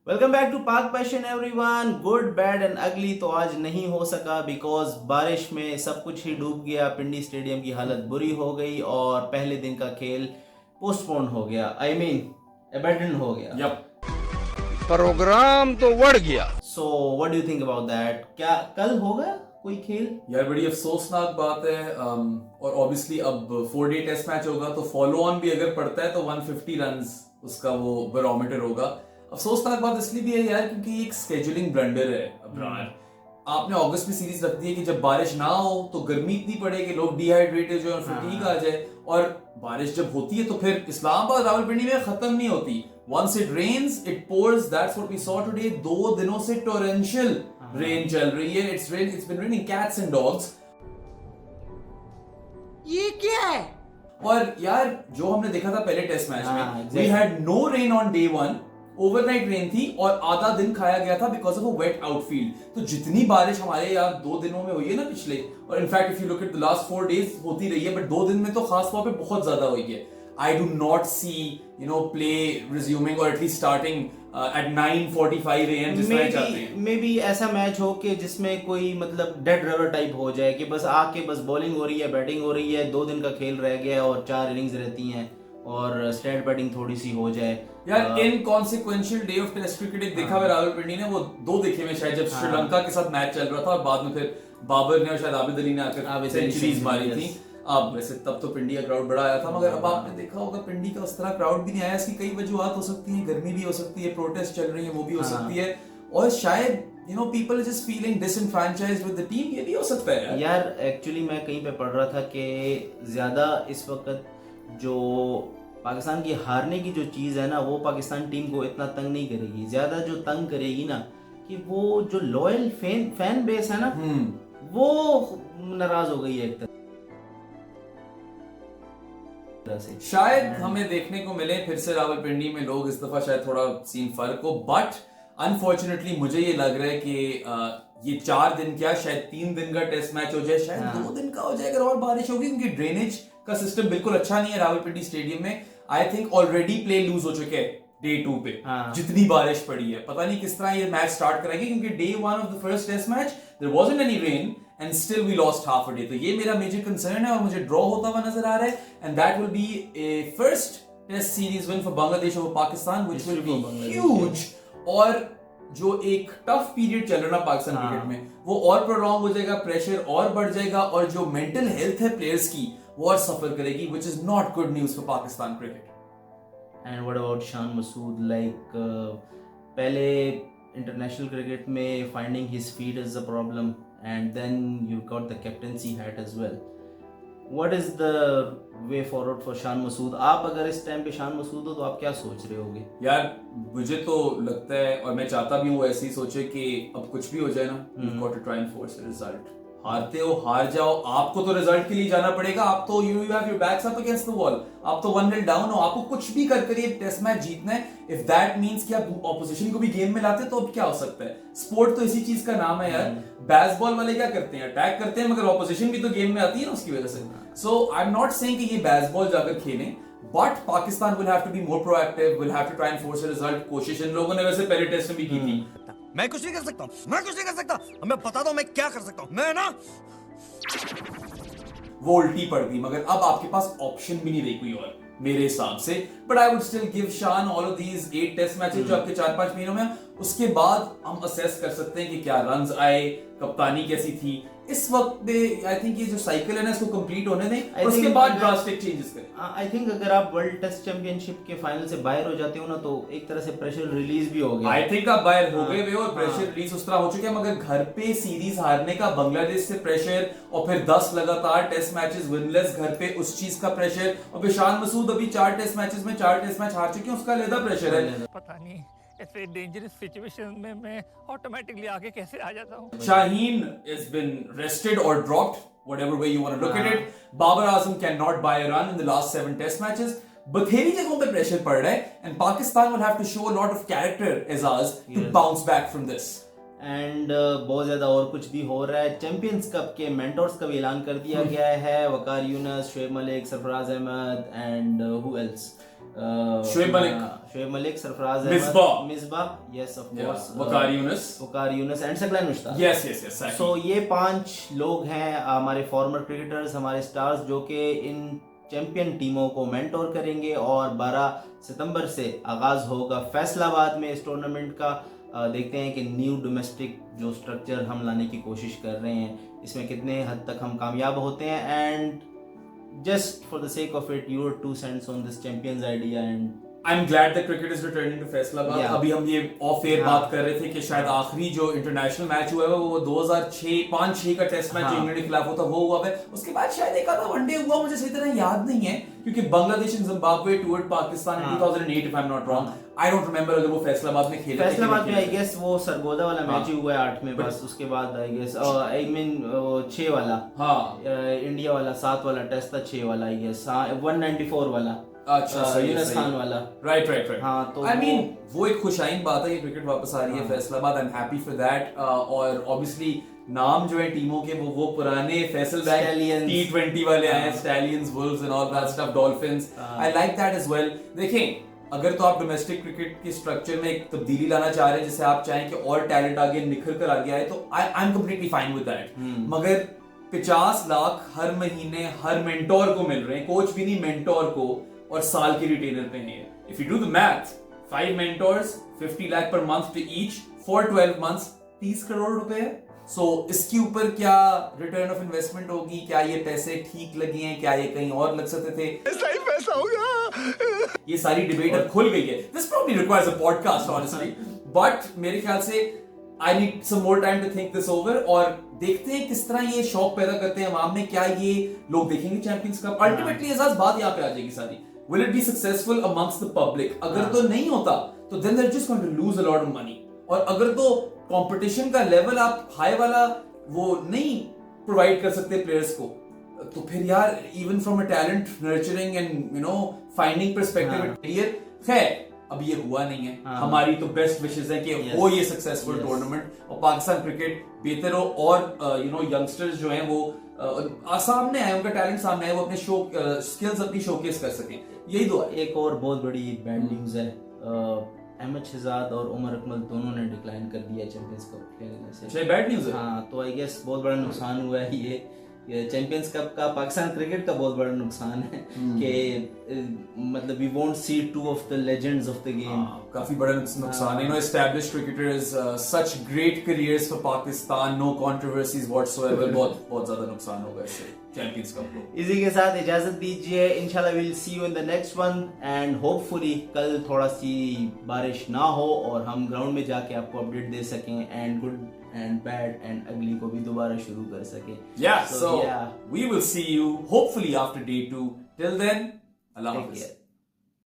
Welcome back to पाक passion everyone. Good bad and अगली तो आज नहीं हो सका बिकॉज बारिश में सब कुछ ही डूब गया। पिंडी स्टेडियम की हालत बुरी हो गई और पहले दिन का खेल पोस्टपोन हो गया। आई मीन अबैंडन हो गया। यप प्रोग्राम तो बढ़ गया। So what do you think about that? क्या कल होगा कोई खेल? यार बड़ी अफसोसनाक बात है। और ऑब्वियसली अब 4 डे टेस्ट मैच होगा तो फॉलो ऑन भी अगर पड़ता है तो 150 रन्स उसका वो बैरोमीटर होगा। अफसोसनाक बात इसलिए भी है यार क्योंकि एक स्केड्यूलिंग ब्लंडर है अब्रार। आपने अगस्त में सीरीज रख दी है कि जब बारिश ना हो तो गर्मी इतनी पड़े कि लोग डिहाइड्रेटेड हो और फटीग आ जाए, और बारिश जब होती है तो फिर इस्लामाबाद रावलपिंडी में खत्म नहीं होती। Once it rains, it pours. That's what we saw today. 2 दिनों से torrential rain चल रही है. It's been raining cats and dogs. ये क्या है? और यार जो हमने देखा था पहले टेस्ट मैच में, exactly. we had no rain on day 1. Overnight rain थी और आधा दिन खाया गया था because of a wet outfield. तो जितनी बारिश हमारे यहाँ 2 दिनों में हुई है ना पिछले, और in fact if you look at the last 4 days होती रही है, बट 2 दिन में तो खास तौर पे बहुत ज्यादा हुई है। I do not see, play resuming or at least starting at 9:45 AM जिस तरह चाहते हैं। मे बी ऐसा मैच हो कि जिसमें कोई मतलब डेड रवर टाइप हो जाए कि बस आके बस बॉलिंग हो रही है, बैटिंग हो रही है, 2 दिन का खेल रह गया और 4 इनिंग्स रहती हैं और स्टेट बैटिंग थोड़ी सी हो जाए। यार inconsequential day of test cricket देखा हुआ रावलपिंडी ने, वो 2 देखे में शायद जब श्रीलंका के साथ मैच चल रहा था और बाद में फिर बाबर ने और शायद आबिद अली ने आकर सेंचुरीज मारी थी। अब वैसे तब तो पिंडी का क्राउड बड़ा आया था, मगर अब आपने देखा होगा पिंडी का उस तरह क्राउड भी नहीं आया। इसकी कई वजूहत हो सकती हैं, गर्मी भी हो सकती है, प्रोटेस्ट चल रही है वो भी हो सकती है, और शायद people just feeling disenfranchised with the team, ये भी हो सकता है यार एक्चुअली मैं कहीं पे पढ़ रहा था कि ज्यादा इस वक्त जो पाकिस्तान की हारने की जो चीज़ है ना, वो पाकिस्तान टीम को इतना तंग नहीं करेगी। ज्यादा जो तंग करेगी ना कि वो जो लॉयल फैन बेस है ना, वो नाराज हो गई है एक तरह से। शायद हमें देखने को मिले फिर से रावलपिंडी में लोग इस दफा शायद थोड़ा सीन फर्क हो, बट अनफॉर्चुनेटली मुझे ये लग रहा है कि ये 4 दिन क्या शायद 3 दिन का टेस्ट मैच हो जाए, शायद 2 दिन का हो जाए अगर और बारिश होगी, क्योंकि ड्रेनेज का सिस्टम बिल्कुल अच्छा नहीं है रावलपिंडी स्टेडियम में। I think already play loose हो चुके हैं डे 2 पे। जितनी बारिश पड़ी है, पता नहीं किस तरह ये मैच स्टार्ट करेंगे, क्योंकि day 1 of the first test match there wasn't any rain and still we lost half a day. तो ये मेरा मेजर कंसर्न है और मुझे ड्रॉ होता हुआ नजर आ रहा है, and that will be a first test series win for Bangladesh over Pakistan which will be huge. और जो एक टफ पीरियड चल रहा है पाकिस्तान क्रिकेट में, वो और प्रोलॉन्ग हो जाएगा, प्रेशर और बढ़ जाएगा, और जो मेंटल हेल्थ है प्लेयर्स की वो और सफर करेगी, which is not good news for Pakistan cricket. And what about Shan Masood? Like पहले इंटरनेशनल क्रिकेट में finding his feet is a problem and then you got the captaincy hat as well. What is the way forward for Shan Masood? आप अगर इस time पे शान मसूद हो तो आप क्या सोच रहे होगे? यार मुझे तो लगता है, और मैं चाहता भी हूँ ऐसे ही सोचे कि अब कुछ भी हो जाए ना, you got to try and force a result. हारते हो हार जाओ, आपको तो रिजल्ट के लिए जाना पड़ेगा। आप तो you have your backs up against the wall, आप तो 1-0 डाउन हो, आपको कुछ भी कर ये टेस्ट मैच जीतना है। इफ दैट मींस कि आप ऑपोजिशन को भी गेम में लाते तो अब क्या हो सकता है? स्पोर्ट तो इसी चीज का नाम है यार। बेसबॉल वाले क्या करते हैं, अटैक करते हैं, मगर ऑपोजिशन भी तो गेम में आती है ना उसकी वजह से। So I am not saying कि ये बेसबॉल जाकर खेलें, but Pakistan will have to be more proactive, will have to try and force a result. कोशिश इन लोगों ने वैसे पहले टेस्ट में भी की थी। मैं कुछ नहीं कर सकता, मैं कुछ नहीं कर सकता। मैं बताता हूं मैं क्या कर सकता हूं। मैं ना वो उल्टी पड़ गई, मगर अब आपके पास ऑप्शन भी नहीं रही कोई और मेरे हिसाब से। But I would still give Shan all of these 8 test matches जो आपके 4-5 महीनों में, उसके बाद हम असेस कर सकते हैं कि क्या रन्स आए, कप्तानी कैसी थी। इस वक्त में आई थिंक ये जो साइकिल है ना, इसको कंप्लीट होने दें और उसके बाद ड्रास्टिक चेंजेस करें। आई थिंक अगर आप वर्ल्ड टेस्ट चैंपियनशिप के फाइनल से बाहर हो जाते हो ना, तो एक तरह से प्रेशर रिलीज भी हो गया। आई थिंक आप बाहर हो गए और प्रेशर रिलीज उस तरह हो चुके हैं, मगर घर पे सीरीज हारने का बांग्लादेश से प्रेशर, और फिर 10 लगातार टेस्ट मैचेस विनलेस घर पे, उस चीज का प्रेशर, और फिर शान मसूद अभी 4 टेस्ट मैचेस में 4 टेस्ट मैच हार चुके हैं, उसका अलग प्रेशर है। पता नहीं ऐसे डेंजरस सिचुएशन में मैं ऑटोमेटिकली आगे कैसे आ जाता हूँ। Shaheen has been rested or dropped, whatever way you want to look at it. Babar Azam cannot buy a run in the last 7 test matches. बथेरी जगहों पे प्रेशर पड़ रहा है, and Pakistan will have to show a lot of character, Azaz, to bounce back from this. And बहुत ज्यादा और कुछ भी हो रहा है। चैंपियंस कप के मेंटोर्स का भी ऐलान कर दिया गया है। Waqar Younis, Shoaib Malik, Sarfaraz Ahmed and who else? Shoaib Malik, Sarfaraz Misbah, yes of course, Waqar Younis and Saqlain Mushtaq. Yes exactly. So ये 5 लोग हैं हमारे फॉर्मर क्रिकेटर्स, हमारे स्टार्स, जो कि इन चैंपियन टीमों को मेंटोर करेंगे। और 12 सितंबर से आगाज़ होगा फैसलाबाद में इस टूर्नामेंट का। देखते हैं कि न्यू डोमेस्टिक जो स्ट्रक्चर हम लाने की कोशिश कर रहे हैं, इसमें कितने हद तक हम कामयाब होते हैं। And just for the sake of it, your 2 cents on this champions idea, and I'm glad that cricket is returning to Faisalabad. अभी हम ये ऑफ एयर बात कर रहे थे कि शायद आखिरी जो इंटरनेशनल मैच हुआ है वो 2005-6 का टेस्ट मैच इंग्लैंड के खिलाफ होता वो हुआ है। उसके बाद शायद एक आधा वनडे हुआ, मुझे सही तरह याद नहीं है, क्योंकि Bangladesh and Zimbabwe toured Pakistan in 2008 if I'm not wrong। I don't remember अगर वो फैसलाबाद में खेले थे। फैसलाबाद में आई गेस वो सरगोदा वाला मैच ही हुआ है 8 में बस। उसके बाद आई गेस आई मीन 6 वाला, इंडिया वाला 7 वाला टेस्ट था, 6 वाला आई गेस, 194 वाला, अच्छा यूनुस खान वाला। राइट। हाँ, तो I mean, वो एक खुशाइन बात है कि क्रिकेट वापस आ रही है Faisalabad. I am happy for that. और ऑब्वियसली नाम जो है टीमों के वो पुराने फैसल बैंक T20 वाले आए हैं, stallions, wolves and all that stuff, dolphins. I like that as well. देखें, अगर तो आप डोमेस्टिक क्रिकेट के स्ट्रक्चर में एक तब्दीली लाना चाह रहे हैं, जिसे आप चाहें कि और टैलेंट आगे निखर कर आगे आए, तो I am completely fine with that. मगर 50 लाख हर महीने हर मेंटोर को मिल रहे हैं, कोच भी नहीं, मेंटोर को, और साल की रिटेनर पे है। If you do the math, 5 mentors, 50 lakh per month to each for 12 months, 30 crore रुपए है। सो इसके ऊपर क्या रिटर्न ऑफ इन्वेस्टमेंट होगी? क्या ये पैसे ठीक लगे हैं? क्या ये कहीं और लग सकते थे? ऐसा ही पैसा होगा। ये सारी डिबेट अब खुल गई है। This probably requires a podcast honestly, but मेरे ख्याल से I need some more time to think this over, और देखते हैं किस तरह ये शौक पैदा करते हैं अवाम में। क्या ये लोग देखेंगे चैंपियंस कप? अल्टीमेटली एजाज बात यहाँ पे आ जाएगी सारी, will it be successful amongst the public? अगर तो नहीं होता तो then they are just going to lose a lot of money. और अगर तो कंपटीशन का लेवल आप हाई वाला वो नहीं प्रोवाइड कर सकते प्लेयर्स को, तो फिर यार even from a talent nurturing and you know finding perspective, खैर अभी ये हुआ नहीं है। हमारी तो बेस्ट विशेस है कि हो ये सक्सेसफुल टूर्नामेंट और पाकिस्तान क्रिकेट बेहतर हो, और यू नो यंगस्टर्स जो हैं वो सामने आए, उनका टैलेंट सामने आए, वो अपने स्किल्स अपनी शोकेस कर सकें। यही दुआ। एक और बहुत बड़ी बैड न्यूज है, अहमद शहजाद और उमर अकमल दोनों ने डिक्लाइन कर दिया चैंपियंस कप खेलने से। बैड न्यूज है। हाँ, तो आई गेस बहुत बड़ा नुकसान हुआ है ये चैंपियंस कप का, पाकिस्तान क्रिकेट का बहुत बड़ा नुकसान है कि मतलब we won't see 2 of the legends of the game. काफी बड़ा नुकसान है। You know established cricketers, such great careers for Pakistan, no controversies whatsoever. बहुत ज्यादा नुकसान होगा इससे चैंपियंस कप को। इसी के साथ इजाजत दीजिए, इंशाल्लाह will see you in the next one, and hopefully कल थोड़ा सी बारिश ना हो और हम ग्राउंड में जाके आपको अपडेट दे सकें, and good and bad and ugly को भी दोबारा शुरू कर सके। Yeah, so we will see you hopefully after day 2. Till then, Allah Hafiz.